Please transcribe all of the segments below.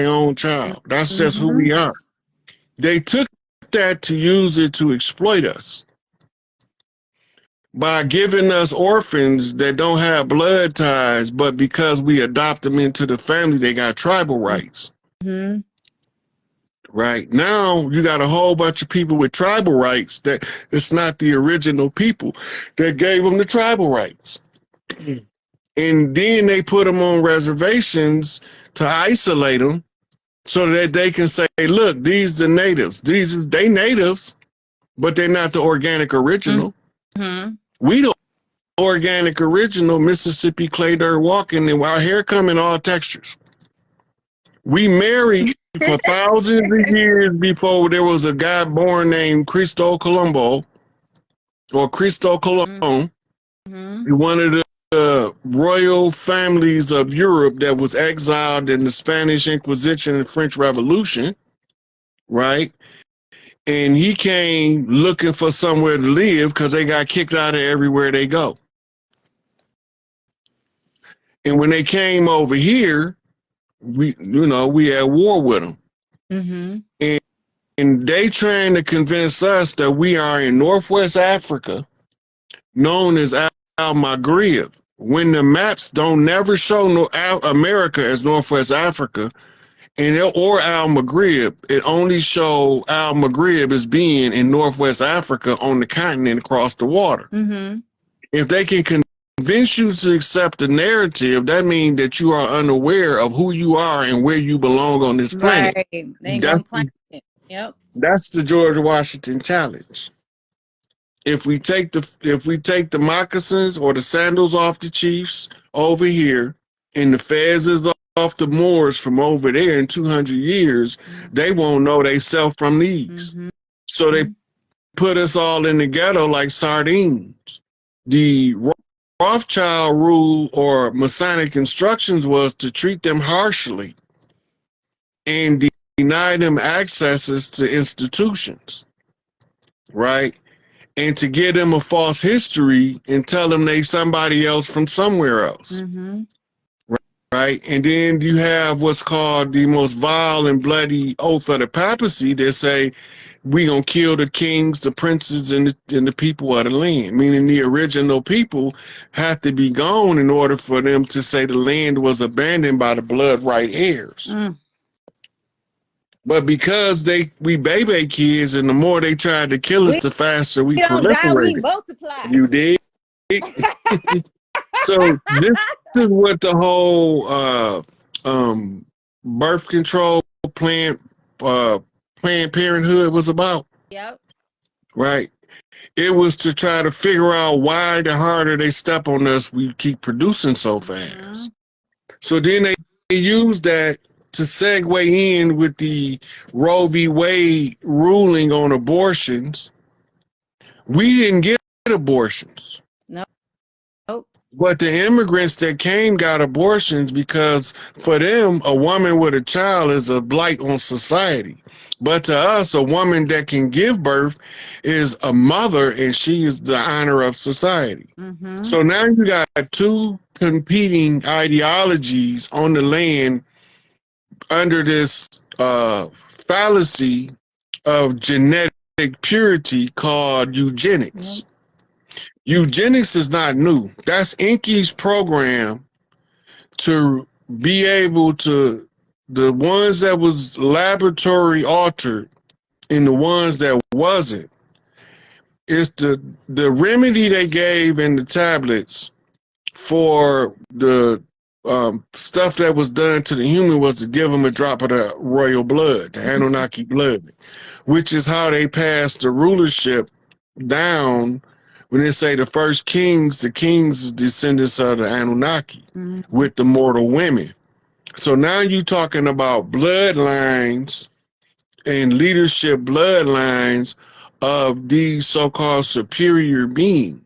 own child. That's just who Mm-hmm. we are. They took that to use it to exploit us by giving us orphans that don't have blood ties, but because we adopt them into the family, they got tribal rights. Mm-hmm. Right now, you got a whole bunch of people with tribal rights that it's not the original people that gave them the tribal rights. And then they put them on reservations to isolate them so that they can say, look, these are natives. They natives, but they're not the organic original. Mm-hmm. We the organic original Mississippi clay dirt walking, and our hair come in all textures. We married for thousands of years before there was a guy born named Cristo Colombo or Cristo Colon, Mm-hmm. one of the royal families of Europe that was exiled in the Spanish Inquisition and French Revolution, right? And he came looking for somewhere to live because they got kicked out of everywhere they go. And when they came over here, we had war with them. Mm-hmm. And they trying to convince us that we are in Northwest Africa, known as Al-Maghrib, when the maps don't never show America as Northwest Africa, or Al-Maghrib. It only show Al-Maghrib as being in Northwest Africa on the continent across the water. Mm-hmm. If they can convince you to accept the narrative, that means that you are unaware of who you are and where you belong on this planet. Right. They ain't gonna claim it. Yep. That's the George Washington challenge. If we take the moccasins or the sandals off the chiefs over here, and the fezzes off the Moors from over there in 200 years, they won't know they self from these. Mm-hmm. So they put us all in the ghetto like sardines. The Rothschild rule or Masonic instructions was to treat them harshly and deny them accesses to institutions, right? And to give them a false history and tell them they somebody else from somewhere else, Mm-hmm. right? And then you have what's called the most vile and bloody oath of the papacy that say, we gonna kill the kings, the princes, and the people of the land, meaning the original people have to be gone in order for them to say the land was abandoned by the blood right heirs. Mm. But because we baby kids, and the more they tried to kill us, the faster we don't die, we proliferated. multiply. You did. So this is what the whole birth control plan, Planned Parenthood was about. Yep. Right. It was to try to figure out why the harder they step on us, we keep producing so fast. Mm-hmm. So then they used that to segue in with the Roe v. Wade ruling on abortions. We didn't get abortions. No. Nope. But the immigrants that came got abortions because for them, a woman with a child is a blight on society. But to us, a woman that can give birth is a mother, and she is the honor of society. Mm-hmm. So now you got two competing ideologies on the land under this fallacy of genetic purity called eugenics. Eugenics is not new. That's Inky's program to be able to, the ones that was laboratory altered and the ones that wasn't, is the remedy they gave in the tablets for the stuff that was done to the human was to give them a drop of the royal blood, the Anunnaki blood, which is how they passed the rulership down. When they say the first kings, the kings is descendants of the Anunnaki with the mortal women. So now you're talking about bloodlines and leadership bloodlines of these so-called superior beings.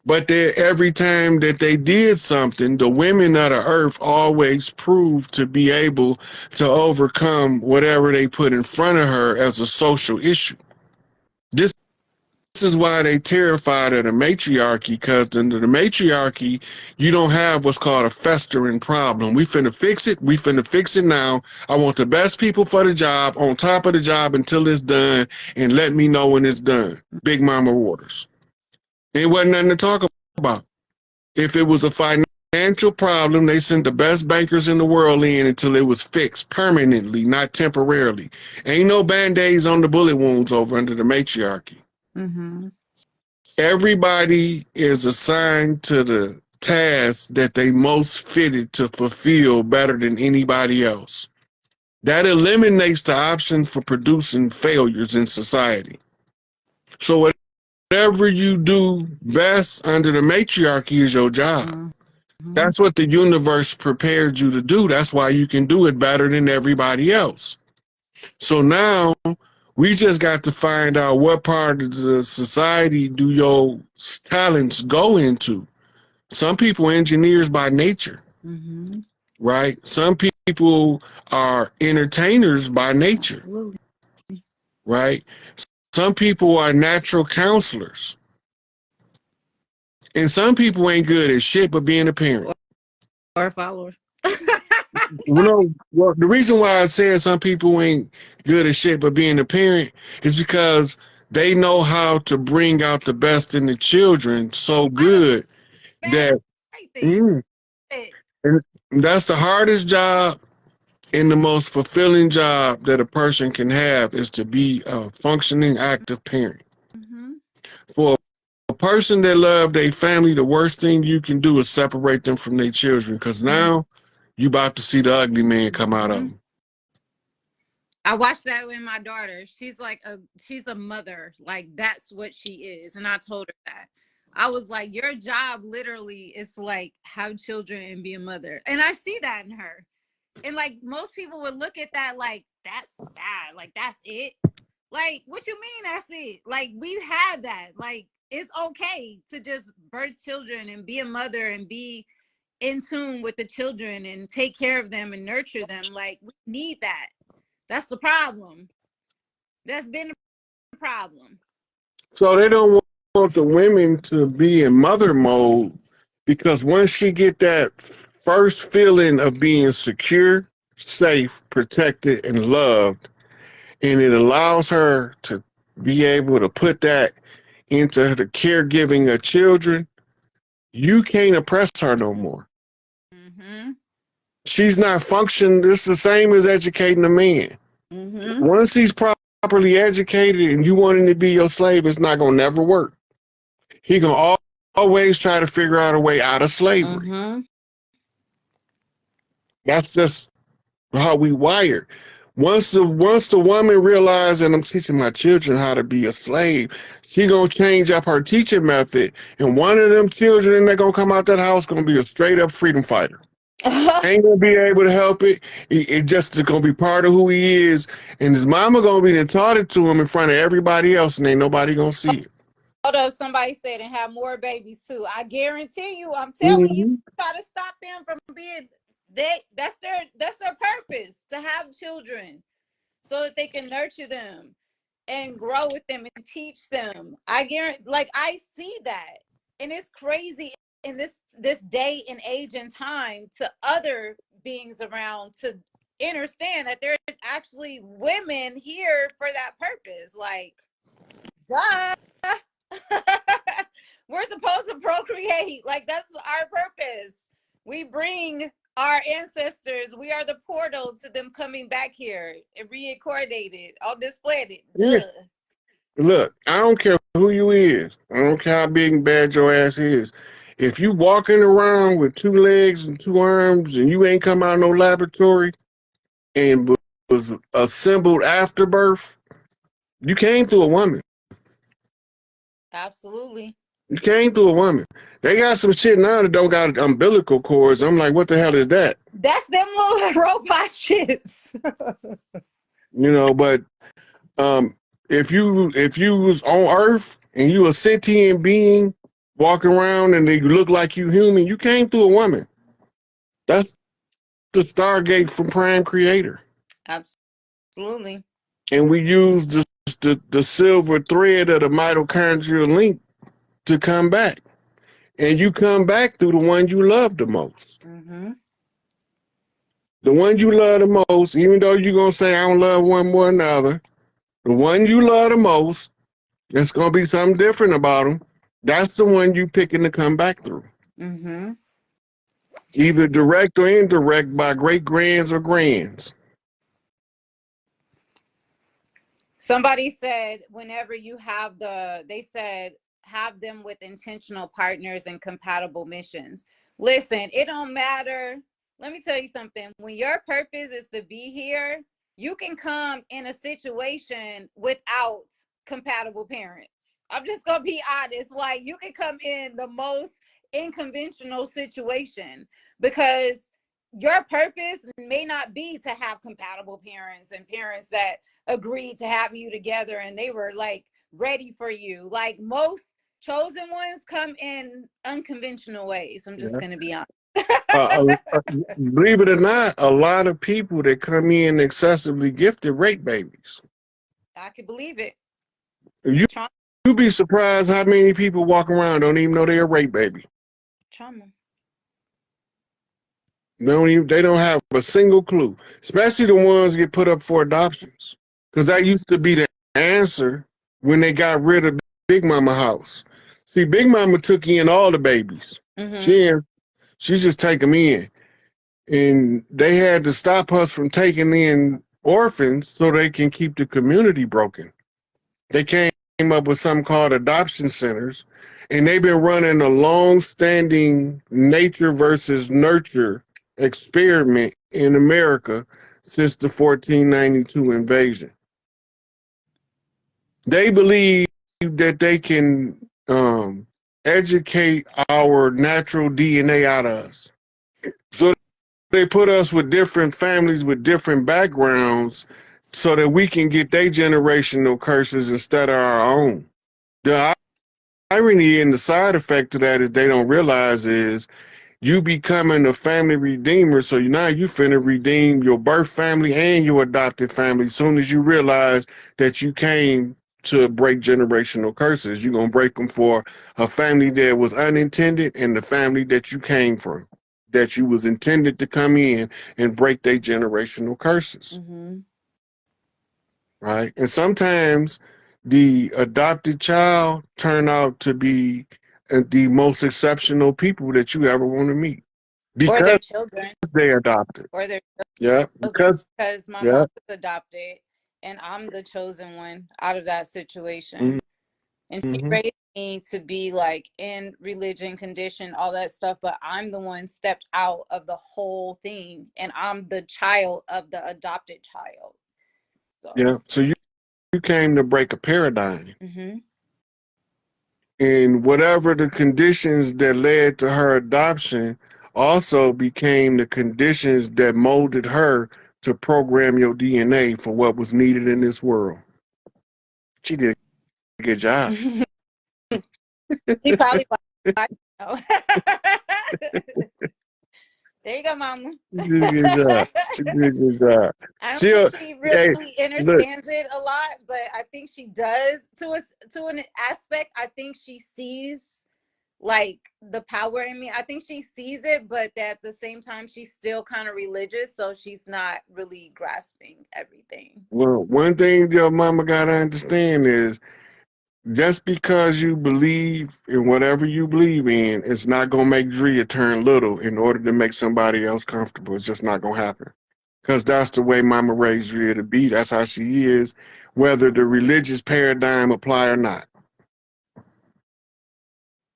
But every time that they did something, the women of the earth always proved to be able to overcome whatever they put in front of her as a social issue. This is why they terrified of the matriarchy, because under the matriarchy, you don't have what's called a festering problem. We finna fix it. We finna fix it now. I want the best people for the job, on top of the job until it's done, and let me know when it's done. Big mama orders. It wasn't nothing to talk about. If it was a financial problem, they sent the best bankers in the world in until it was fixed permanently, not temporarily. Ain't no band-aids on the bullet wounds over under the matriarchy. Mm-hmm. Everybody is assigned to the task that they most fitted to fulfill better than anybody else. That eliminates the option for producing failures in society. So whatever you do best under the matriarchy is your job. Mm-hmm. That's what the universe prepared you to do. That's why you can do it better than everybody else. So now we just got to find out what part of the society do your talents go into. Some people engineers by nature, Mm-hmm. right? Some people are entertainers by nature, Absolutely. right? Some people are natural counselors. And some people ain't good at shit but being a parent. Or followers. Well, the reason why I said some people ain't good at shit but being a parent is because they know how to bring out the best in the children so good that and that's the hardest job and the most fulfilling job that a person can have, is to be a functioning, active parent. Mm-hmm. For a person that love their family, the worst thing you can do is separate them from their children, because now you about to see the ugly man come out of them. I watched that with my daughter. She's a mother. Like, that's what she is. And I told her that. I was like, your job literally is to like have children and be a mother. And I see that in her. And like most people would look at that like, that's bad. Like, that's it. Like, what you mean that's it? Like, we've had that. Like, it's okay to just birth children and be a mother and be in tune with the children and take care of them and nurture them. Like, we need that. That's the problem. That's been the problem. So they don't want the women to be in mother mode, because once she get that first feeling of being secure, safe, protected, and loved, and it allows her to be able to put that into the caregiving of children, you can't oppress her no more. Mm-hmm. She's not functioning. It's the same as educating a man. Mm-hmm. Once he's properly educated and you want him to be your slave, it's not going to never work. He going to always try to figure out a way out of slavery. Mm-hmm. That's just how we wired. Once the woman realizes that I'm teaching my children how to be a slave, she gonna change up her teaching method, and one of them children that gonna come out that house gonna be a straight up freedom fighter. Ain't gonna be able to help it. It just is gonna be part of who he is, and his mama gonna be taught it to him in front of everybody else, and ain't nobody gonna see it. Although somebody said, and have more babies too. I guarantee you, I'm telling you, try to stop them from being that's their purpose, to have children so that they can nurture them and grow with them and teach them. I guarantee, like, I see that. And it's crazy in this day and age and time to other beings around to understand that there's actually women here for that purpose. Like, duh. We're supposed to procreate. Like, that's our purpose. We bring our ancestors. We are the portal to them coming back here and reincarnated on this planet. Yeah. Look, I don't care who you is. I don't care how big and bad your ass is. If you walking around with 2 legs and 2 arms and you ain't come out of no laboratory and was assembled after birth, you came through a woman. Absolutely. You came through a woman. They got some shit now that don't got umbilical cords. I'm like, what the hell is that? That's them little robot shits. You know, but if you was on Earth and you a sentient being walking around and they look like you human, you came through a woman. That's the Stargate from Prime Creator. Absolutely. and we use the silver thread of the mitochondrial link to come back. And you come back through the one you love the most. Mm-hmm. The one you love the most, even though you're going to say, I don't love one more than the other, the one you love the most, there's going to be something different about them. That's the one you picking to come back through. Mm-hmm. Either direct or indirect by great grands or grands. Somebody said whenever you have they said have them with intentional partners and compatible missions. Listen, it don't matter. Let me tell you something. When your purpose is to be here, you can come in a situation without compatible parents. I'm just gonna be honest. Like, you can come in the most unconventional situation because your purpose may not be to have compatible parents and parents that agreed to have you together and they were like ready for you. Like, most chosen ones come in unconventional ways. I'm just gonna be honest. Believe it or not, a lot of people that come in excessively gifted rape babies. I could believe it. You'd be surprised how many people walk around don't even know they're a rape baby. Trauma. They don't have a single clue, especially the ones get put up for adoptions. Because that used to be the answer when they got rid of Big Mama house. See, Big Mama took in all the babies. Mm-hmm. She just take them in. And they had to stop us from taking in orphans so they can keep the community broken. They came up with something called adoption centers, and they've been running a long-standing nature versus nurture experiment in America since the 1492 invasion. They believe that they can educate our natural DNA out of us. So they put us with different families with different backgrounds so that we can get their generational curses instead of our own. The irony and the side effect to that is they don't realize is you becoming a family redeemer. So now you finna redeem your birth family and your adopted family as soon as you realize that you came to break generational curses. You're going to break them for a family that was unintended and the family that you came from, that you was intended to come in and break their generational curses. Mm-hmm. Right? And sometimes the adopted child turn out to be the most exceptional people that you ever want to meet Or their because children. they adopted. Or their Yeah, children. because Because my yeah, mom was adopted and I'm the chosen one out of that situation. mm-hmm, And she mm-hmm, raised me to be like in religion, condition, all that stuff, but I'm the one stepped out of the whole thing, and I'm the child of the adopted child. So yeah. So you came to break a paradigm, mm-hmm. and whatever the conditions that led to her adoption also became the conditions that molded her to program your DNA for what was needed in this world. She did a good job. She probably know. There you go, mama. She did a good job. She did a good job. I don't think She'll, she hey, really look, understands it a lot, but I think she does to an aspect. I think she sees like the power in me. I think she sees it, but at the same time, she's still kind of religious, so she's not really grasping everything. well, one thing your mama gotta understand is just because you believe in whatever you believe in, it's not gonna make Drea turn little in order to make somebody else comfortable. It's just not gonna happen. Because that's the way mama raised Drea to be. That's how she is, whether the religious paradigm apply or not.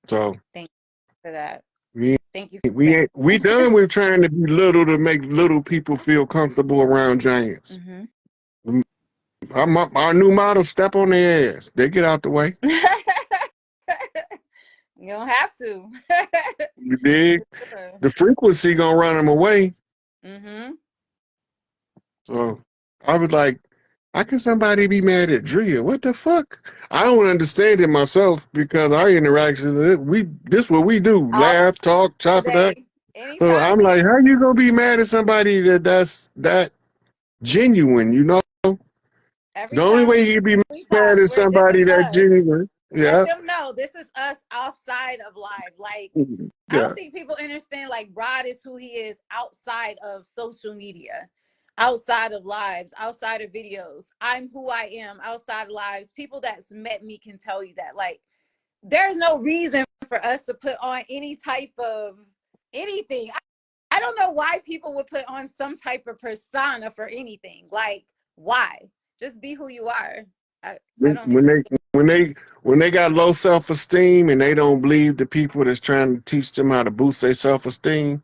So Thank you for that. we Thank you we done with trying to be little to make little people feel comfortable around giants. Mm-hmm. Our new model, step on their ass. They get out the way. You don't have to. You dig? Sure. The frequency gonna run them away. Mm-hmm. So I was like, how can somebody be mad at Drea? What the fuck? I don't understand it myself because our interactions, this what we do: All laugh, talk, chop it up. day, So anytime I'm we like, can. how you gonna be mad at somebody that's that genuine? You know? Every The only time way you can be we mad talk, at where this somebody is that us. genuine. Let Yeah. them know this is us outside of live. Like, I Yeah. don't think people understand, like, Rod is who he is outside of social media, outside of lives, outside of videos. I'm who I am outside of lives. People that's met me can tell you that. Like, there's no reason for us to put on any type of anything. I don't know why people would put on some type of persona for anything. Like, why? Just be who you are. I don't When they got low self-esteem and they don't believe the people that's trying to teach them how to boost their self-esteem,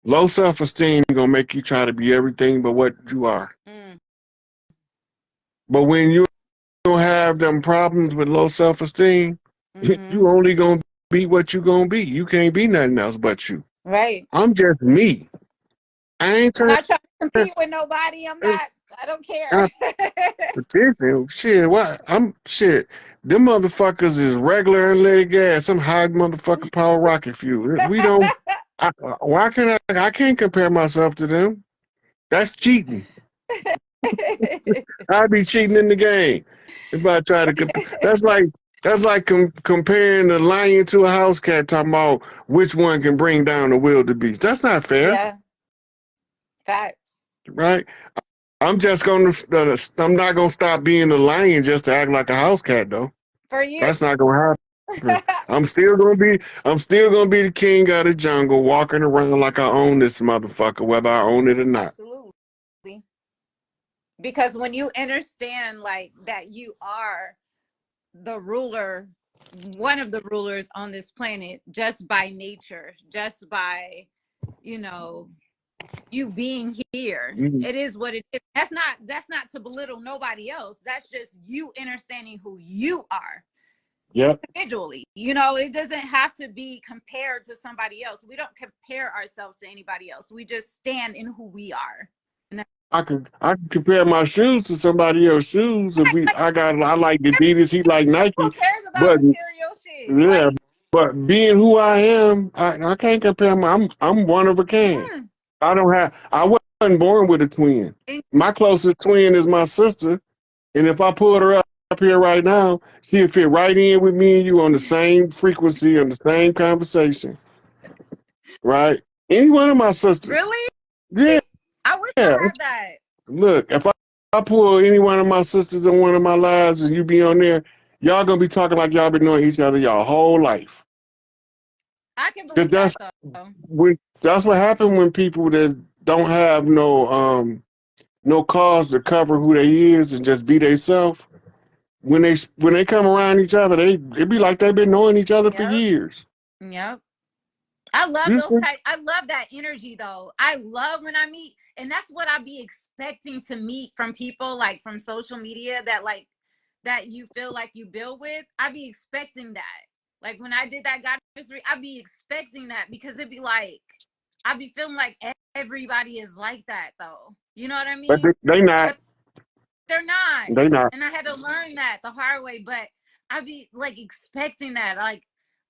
low self-esteem gonna make you try to be everything but what you are. mm, But when you don't have them problems with low self-esteem, mm-hmm. you only gonna be what you gonna be. You can't be nothing else but you. Right. I'm just me. I ain't I'm trying not trying to to compete with nobody. I don't care. competition. Shit, what? I'm shit. Them motherfuckers is regular unleaded gas. Some high motherfucking power rocket fuel. We don't. Why can I can't compare myself to them. That's cheating. I'd be cheating in the game if I try to compare. That's like comparing the lion to a house cat, talking about which one can bring down the wildebeest. That's not fair, Yeah. Facts. right? I'm just gonna. I'm not gonna stop being a lion just to act like a house cat, though. For you. That's not gonna happen. I'm still gonna be. I'm still gonna be the king of the jungle, walking around like I own this motherfucker, whether I own it or not. Absolutely. Because when you understand, like, that you are the ruler, one of the rulers on this planet, just by nature, just by, you know, you being here, Mm. it is what it is. That's not to belittle nobody else. That's just you understanding who you are Yep. individually. You know, it doesn't have to be compared to somebody else. We don't compare ourselves to anybody else. We just stand in who we are. And I can compare my shoes to somebody else's shoes. If we, I like Adidas, he like who Nike, cares about but material shit? yeah, Like, but being who I am, I can't compare my. I'm one of a kind. yeah. I don't have. I wasn't born with a twin. And My closest twin is my sister, and if I pulled her up here right now, she'd fit right in with me and you on the same frequency, on the same conversation, right? Any one of my sisters. really, Yeah. I wish I had that. Look, if I pull any one of my sisters in one of my lives and you be on there, y'all gonna be talking like y'all been knowing each other y'all whole life. I can Cause believe that though. that's what happened when people that don't have no cause to cover who they is and just be themselves. When they come around each other, it be like they've been knowing each other for Yep. years. Yep. I love You those see? type. I love that energy though. I love when I meet, and that's what I be expecting to meet from people, like from social media, that like that you feel like you build with. I be expecting that. Like when I did that goddess, I be expecting that because it'd be like I be feeling like everybody is like that though. You know what I But mean? they not. But they're not, They not. and I had to learn that the hard way. But I be like expecting that, like,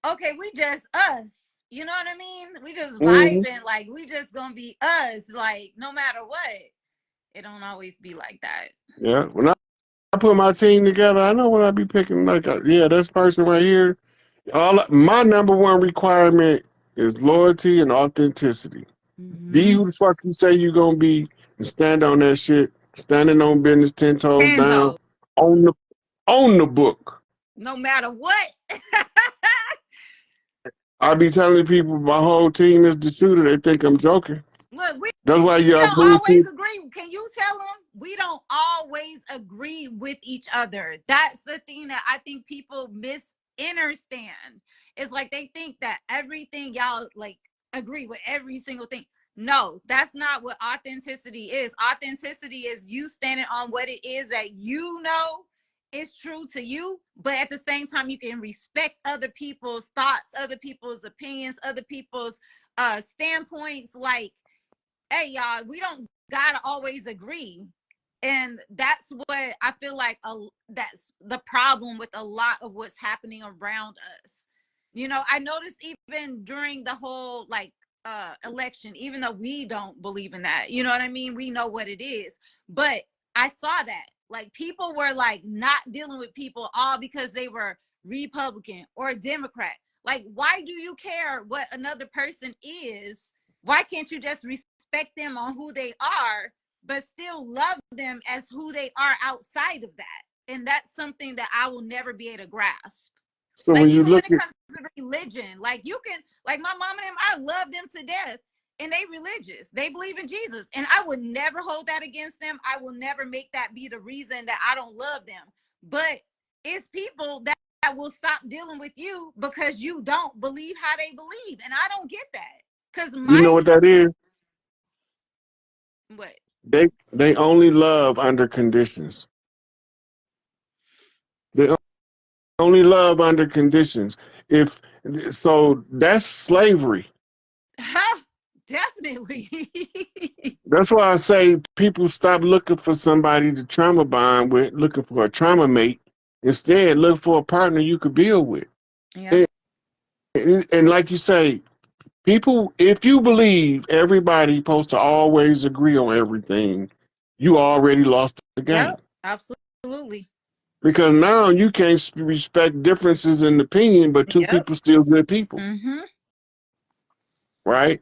okay, we just us. You know what I mean? We just Hmm. vibing, like we just gonna be us, like no matter what. It don't always be like that. Yeah. When I put my team together, I know what I be picking. Like, yeah, this person right here. My number one requirement is loyalty and authenticity. Be Mm-hmm. who the fuck you say you gonna be and stand on that shit. Standing on business, 10 toes down, Hands on the book. no matter what. I be telling people my whole team is the shooter. They think I'm joking. Look, we That's why y'all don't blue always team. agree. Can you tell them we don't always agree with each other? That's the thing that I think people misunderstand. It's like they think that everything y'all like agree with every single thing. No, that's not what authenticity is. Authenticity is you standing on what it is that you know is true to you, but at the same time, you can respect other people's thoughts, other people's opinions, other people's standpoints. Like, hey y'all, we don't gotta always agree. And that's what I feel like that's the problem with a lot of what's happening around us. You know, I noticed even during the whole like election, even though we don't believe in that, you know what I mean, we know what it is, but I saw that. Like people were like not dealing with people all because they were Republican or Democrat. Like, why do you care what another person is? Why can't you just respect them on who they are, but still love them as who they are outside of that? And that's something that I will never be able to grasp. So Like when you even when look it at, comes to religion, like you can, like my mom and them, I love them to death. And they religious. They believe in Jesus. And I would never hold that against them. I will never make that be the reason that I don't love them. But it's people that will stop dealing with you because you don't believe how they believe. And I don't get that. Because you know what that is? what? They only love under conditions. They only love under conditions. If so, that's slavery. Definitely. That's why I say people stop looking for somebody to trauma bond with, looking for a trauma mate. Instead, look for a partner you could build with. Yeah. And like you say, people, if you believe everybody supposed to always agree on everything, you already lost the game. Yep. Absolutely. Because now you can't respect differences in opinion, but two Yep. people still good people, right?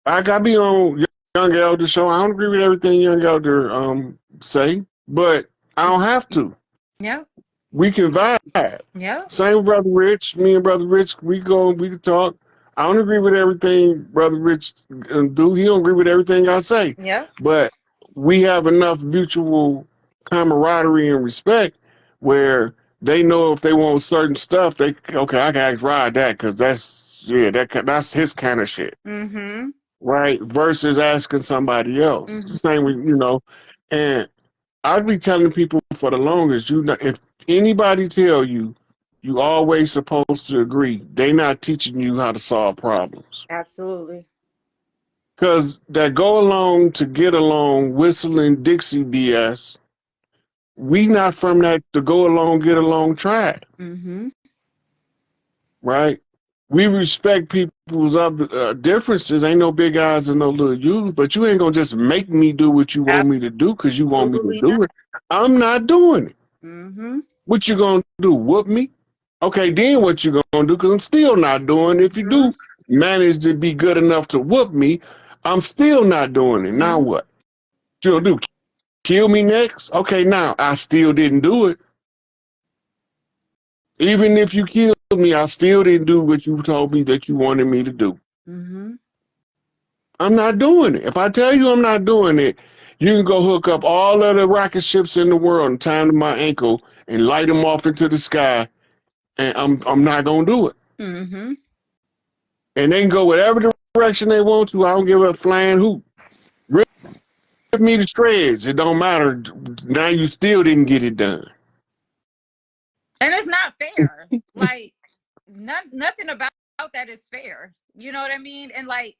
I got to be on Young Elder show. I don't agree with everything Young Elder say, but I don't have to. Yep. We can vibe. Yep. Same with Brother Rich. Me and Brother Rich, we can talk. I don't agree with everything Brother Rich do. He don't agree with everything I say. Yep. But we have enough mutual camaraderie and respect where they know if they want certain stuff, I can ask Rod that because that's his kind of shit. Right? Versus asking somebody else. Same with, and I've been telling people for the longest, if anybody tell you you always supposed to agree, they not teaching you how to solve problems. Absolutely. Because that go along to get along, whistling Dixie BS, we not from that to go along, get along tribe. Right? We respect people's other differences. Ain't no big eyes and no little U's, but you ain't gonna just make me do what you want me to do because you want me to do it. I'm not doing it. What you gonna do? Whoop me? Okay, then what you gonna do? Because I'm still not doing it. If you do manage to be good enough to whoop me, I'm still not doing it. Now what? You gonna do? Kill me next? Okay, now I still didn't do it. Even if you killed me, I still didn't do what you told me that you wanted me to do. I'm not doing it. If I tell you I'm not doing it, you can go hook up all of the rocket ships in the world and tie them to my ankle and light them off into the sky, and I'm not gonna do it. And they can go whatever direction they want to. I don't give a flying hoot. Rip me to shreds. It don't matter. Now you still didn't get it done. And it's not fair. Like nothing about that is fair. You know what I mean? And like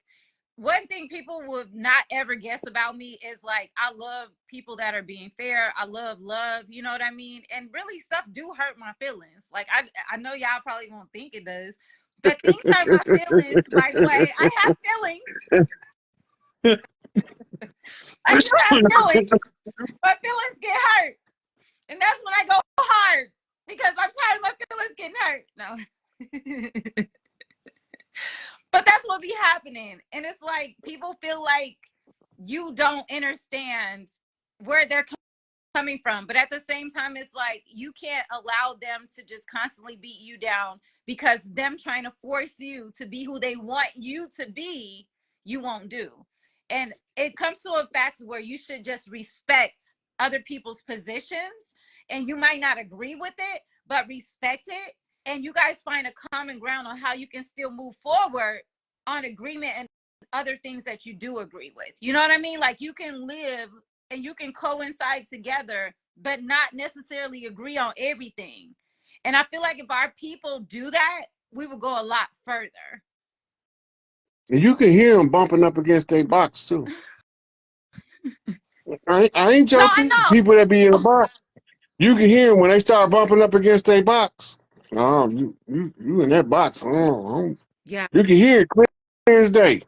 one thing people would not ever guess about me is like I love people that are being fair. I love, you know what I mean? And really stuff do hurt my feelings. Like I know y'all probably won't think it does, but things hurt my feelings. By the way, I have feelings. I do have feelings. My feelings get hurt. And that's when I go hard because I'm tired of my feelings getting hurt. No. But that's what be happening. And it's like people feel like you don't understand where they're coming from. But at the same time, it's like you can't allow them to just constantly beat you down because them trying to force you to be who they want you to be, you won't do. And it comes to a fact where you should just respect other people's positions. And you might not agree with it, but respect it. And you guys find a common ground on how you can still move forward on agreement and other things that you do agree with. You know what I mean? Like you can live and you can coincide together, but not necessarily agree on everything. And I feel like if our people do that, we will go a lot further. And you can hear them bumping up against their box too. I ain't joking. No, I know. People that be in the box, you can hear them when they start bumping up against their box. Oh, you in that box? Oh, yeah. You can hear it clear as day.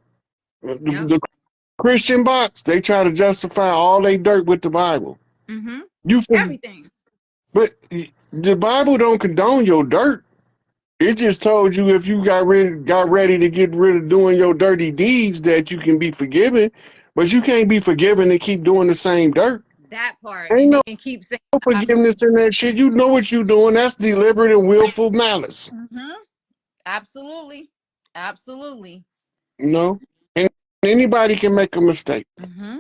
Yep. The Christian box, they try to justify all they dirt with the Bible. Mm-hmm. You Everything. but the Bible don't condone your dirt. It just told you if you got ready to get rid of doing your dirty deeds that you can be forgiven, but you can't be forgiven and keep doing the same dirt. That part. Ain't And no then keep saying forgiveness in that shit. You know what you doing. That's deliberate and willful malice. mm-hmm. Absolutely. Absolutely. You know? And anybody can make a mistake, Mm-hmm.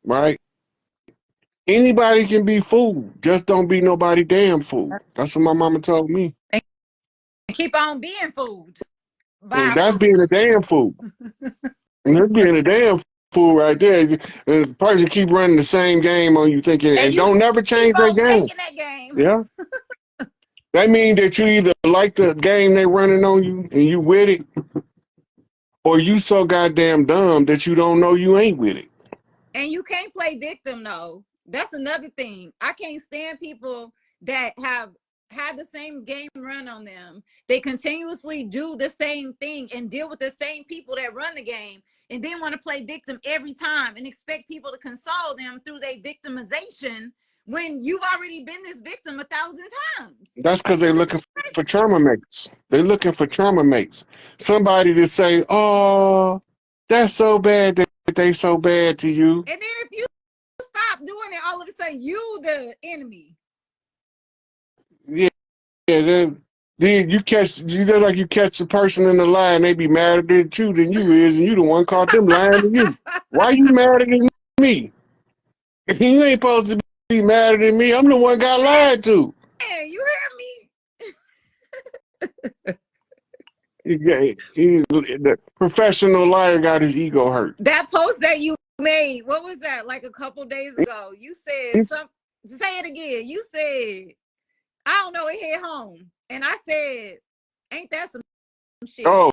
right? Anybody can be fooled. Just don't be nobody damn fool. That's what my mama told me. And keep on being fooled by And a that's fool. being a damn fool. And that's being a damn fool right there. The person keep running the same game on you thinking And and you don't never keep change that on game. taking that game. Yeah. That means that you either like the game they running on you and you with it, or you so goddamn dumb that you don't know you ain't with it. And you can't play victim, though. That's another thing. I can't stand people that have had the same game run on them. They continuously do the same thing and deal with the same people that run the game, and then want to play victim every time and expect people to console them through their victimization when you've already been this victim 1,000 times. That's because they're looking for trauma mates. They're looking for trauma mates. Somebody to say, "Oh, that's so bad that they so bad to you." And then if you stop doing it, all of a sudden you the enemy. Yeah, then you just like you catch the person in the lie and they be madder at you than you is, and you the one caught them lying to you. Why you madder than me? You ain't supposed to be madder than me. I'm the one got lied to. Hey, you hear me? The professional liar got his ego hurt. That post that you made, what was that? Like a couple days ago. You said say it again. You said, I don't know, it hit home. And I said, ain't that some shit? Oh,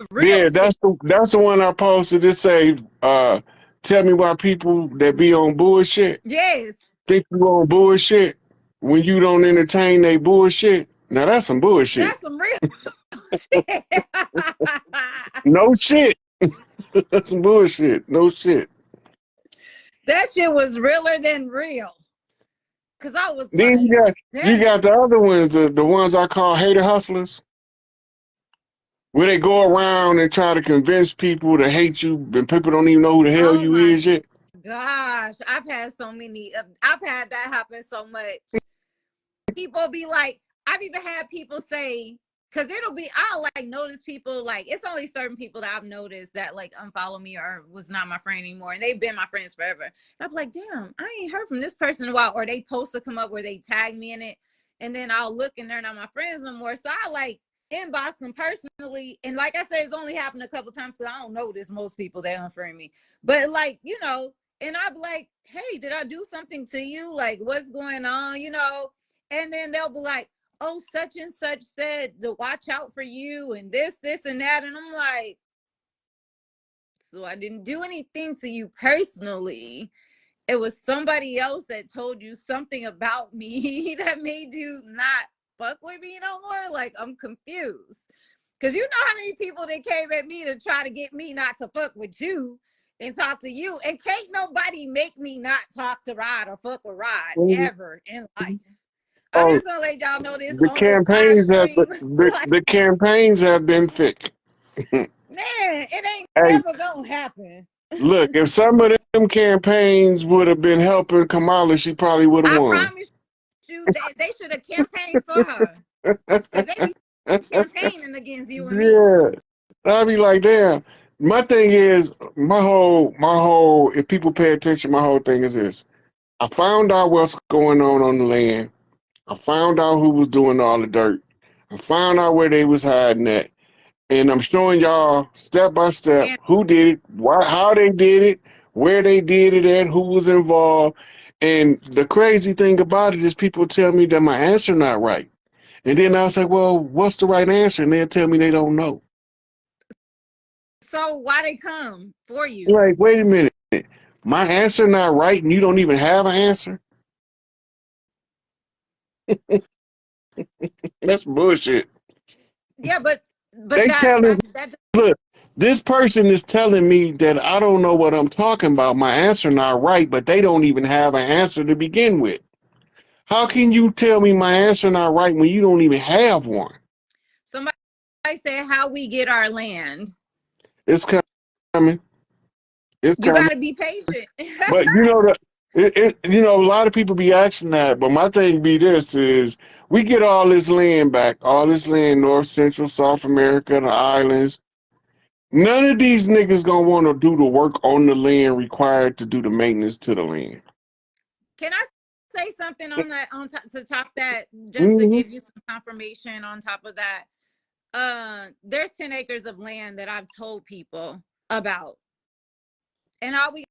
Real yeah, shit. that's the one I posted. It say, tell me why people that be on bullshit Yes. think you on bullshit when you don't entertain they bullshit. Now that's some bullshit. That's some real shit. No shit. That's some bullshit. No shit. That shit was realer than real. Cause I was Then like, you damn. got the other ones, the ones I call hater hustlers, where they go around and try to convince people to hate you, and people don't even know who the hell Oh you my is yet. gosh. I've had so many, I've had that happen so much. People be like, I've even had people say, because I'll like notice people, like it's only certain people that I've noticed that like unfollow me or was not my friend anymore, and they've been my friends forever. And I'm like, damn, I ain't heard from this person in a while, or they post to come up where they tag me in it, and then I'll look and they're not my friends no more. So I like inbox them personally, and like I said, it's only happened a couple times because I don't notice most people that unfriend me, but like and I'm like, hey, did I do something to you? Like, what's going on? And then they'll be like, oh, such and such said to watch out for you and this, and that. And I'm like, so I didn't do anything to you personally. It was somebody else that told you something about me that made you not fuck with me no more. Like, I'm confused. Because you know how many people that came at me to try to get me not to fuck with you and talk to you. And can't nobody make me not talk to Rod or fuck with Rod ever in life. I'm Oh, just gonna let y'all know this the on this live campaigns have stream. Like, the campaigns have been thick. man, it ain't Hey, never gonna happen. look, if some of them campaigns would have been helping Kamala, she probably would have I won. promise you that they should have campaigned for her. Because they be campaigning against you and me. Yeah, I'd be like, damn. My thing is, if people pay attention, my whole thing is this. I found out what's going on the land. I found out who was doing all the dirt. I found out where they was hiding at. And I'm showing y'all step by step And who did it, how they did it, where they did it at, who was involved. And the crazy thing about it is people tell me that my answer not right. And then I'll say, well, what's the right answer? And they'll tell me they don't know. so why they come for you? You're like, wait a minute. My answer not right and you don't even have an answer? That's bullshit. Yeah, but But They telling that look, this person is telling me that I don't know what I'm talking about. My answer not right, but they don't even have an answer to begin with. How can you tell me my answer not right when you don't even have one? somebody said how we get our land. It's coming. It's You coming. got to be patient. But you know that you know, a lot of people be asking that, but my thing be this is we get all this land back, all this land, North, Central, South America, the islands. None of these niggas gonna want to do the work on the land required to do the maintenance to the land. Can I say something on that to top that, just to Mm-hmm. give you some confirmation on top of that? There's 10 acres of land that I've told people about, and all we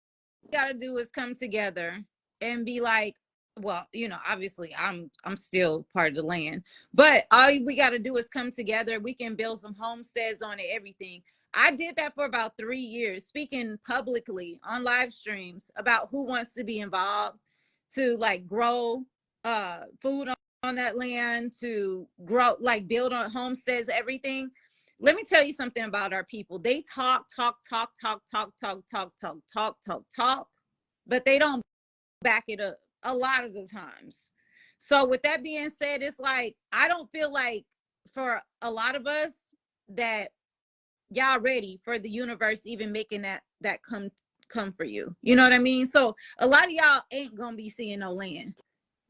got to do is come together and be like, well, you know, obviously I'm still part of the land, but all we got to do is come together. We can build some homesteads on it, everything. I did that for about 3 years, speaking publicly on live streams about who wants to be involved to like grow food on that land, to grow, like build on homesteads, everything. Let me tell you something about our people. They talk, but they don't back it up a lot of the times. So with that being said, it's like, I don't feel like for a lot of us that y'all ready for the universe even making that come for you. You know what I mean? So a lot of y'all ain't gonna be seeing no land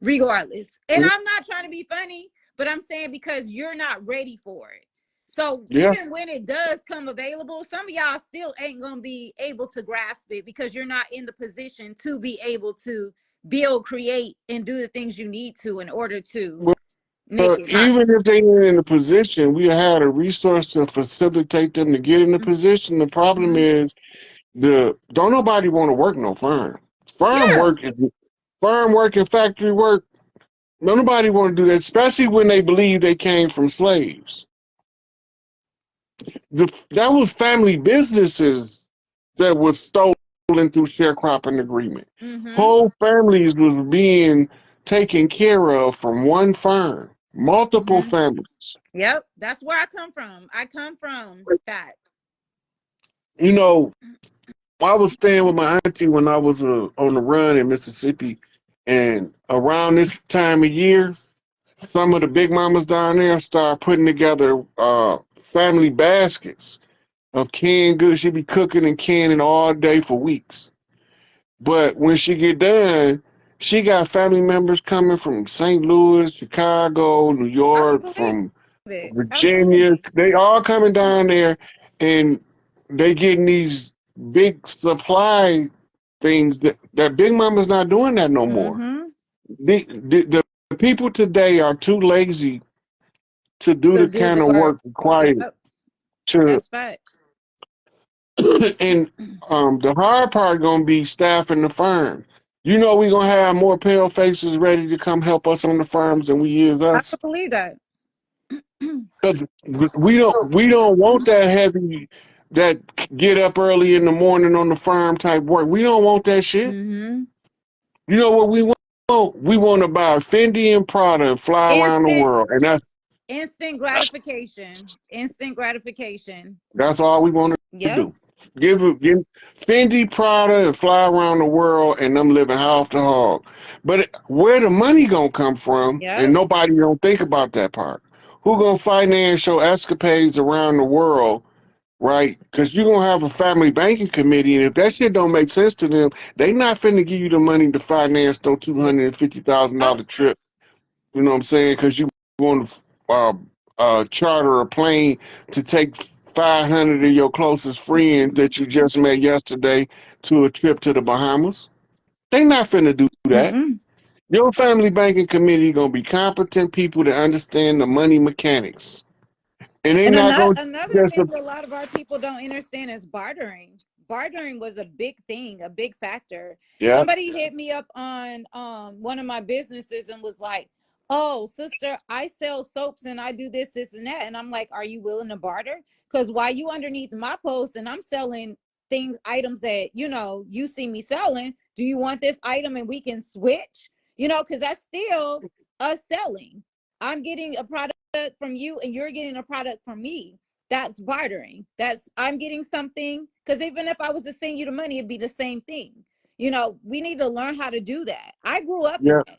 regardless. And I'm not trying to be funny, but I'm saying because you're not ready for it. So Yeah. even when it does come available, some of y'all still ain't gonna be able to grasp it because you're not in the position to be able to build, create, and do the things you need to in order to make it Even possible. if they ain't in the position, we had a resource to facilitate them to get in the position. The problem Mhm. is the don't nobody want to work no farm. Farm Yeah. work is farm work and factory work. Nobody want to do that, especially when they believe they came from slaves. That was family businesses that was stolen through sharecropping agreement. Mm-hmm. Whole families was being taken care of from one farm, multiple Mm-hmm. families. Yep. That's where I come from. I come from that. You know, I was staying with my auntie when I was on the run in Mississippi, and around this time of year, some of the big mamas down there start putting together family baskets of canned goods. She be cooking and canning all day for weeks. But when she get done, she got family members coming from St. Louis, Chicago, New I can York, believe from it. Virginia. Absolutely. They all coming down there, and they getting these big supply things that Big Mama's not doing that no more. Mm-hmm. The people today are too lazy to do To the do kind the of work. work required Yep. to That's facts. and the hard part gonna be staffing the farm. You know we gonna have more pale faces ready to come help us on the farms than we is I us. can believe that. Because we don't want that heavy, that get up early in the morning on the farm type work. We don't want that shit. Mm-hmm. You know what we want? We want to buy a Fendi and Prada and fly around the Instant, world, and instant gratification. Instant gratification. that's all we want to Yep. do. Give Fendi, Prada, and fly around the world, and them living half the hog. But where the money gonna come from? And Yep. nobody don't think about that part. Who gonna finance your escapades around the world, right? Because you're gonna have a family banking committee, and if that shit don't make sense to them, they not finna give you the money to finance those Oh, $250,000 trip. You know what I'm saying? Because you want to charter a plane to take 500 of your closest friends that you just met yesterday to a trip to the Bahamas. They not finna do that. mm-mm. Your family banking committee gonna be competent people that understand the money mechanics, and they And not gonna another just thing a lot of our people don't understand is bartering. Bartering was a big thing, a big factor. yeah. Somebody hit me up on one of my businesses and was like, "Oh, sister, I sell soaps and I do this, this, and that." And I'm like, "Are you willing to barter? Because while you underneath my post and I'm selling things, items that you know you see me selling, do you want this item and we can switch? You know, because that's still us selling. I'm getting a product from you and you're getting a product from me. That's bartering. That's, I'm getting something, because even if I was to send you the money, it'd be the same thing. You know, we need to learn how to do that. I grew up in Yeah, that.